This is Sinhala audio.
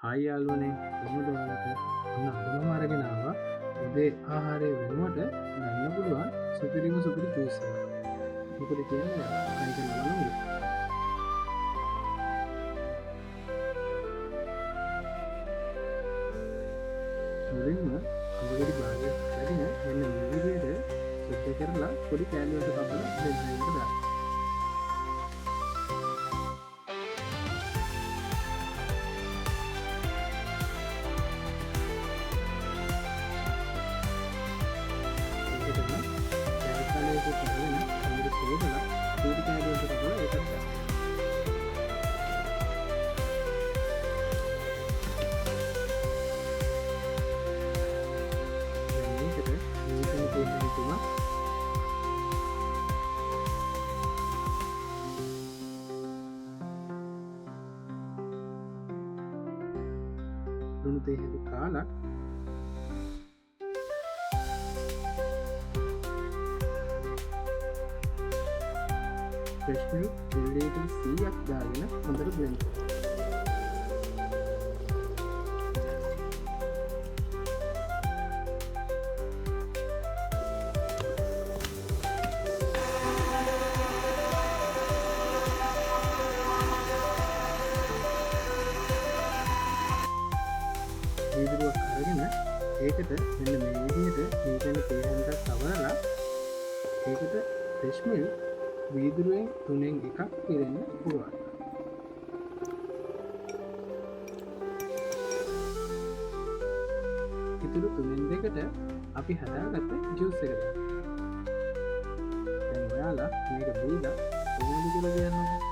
හායි යාළුවනේ කොහොමද ඔයාලට ඔන්න අදම අරගෙන ආවා උදේ ආහාරය වෙනුවට ගන්න පුළුවන් සුපිරිම සුපිරි ජූස් එකක්. මොකද කියන්නේ try කරලා බලමු. මුලින්ම අඟුලි භාගය අරගෙන මෙන්න මේ විදිහට සුද්ධ කරලා පොඩි කෑලි වලට කපලා බෙල්ලෙන් දාන්න. පූටි කෑලිවලට කපලා ඒකත් දාන්න. ලුණු තේ හැටි කාලා ෆ්‍රෙෂ් මිල්ක් මිලිලීටර් 100ක් දාගෙන හොඳට බ්ලෙන්ඩ් කරන්න. වීදුරුවක් අරගෙන ඒකට මෙන්න මේ විදිහට දීපෙන තේ හැන්දක් තවරලා ඒකට ෆ්‍රෙෂ් මිල්ක් වීදුරුවෙන් 3න් 1ක් පිරෙන්න පුළුවන්. ඉතුරු 3න් 2ට අපි හදාගත්ත ජූස් එක දාන්න. දැන් ඔයාලා මේක බීලා කොහොමද කියලා කියන්න.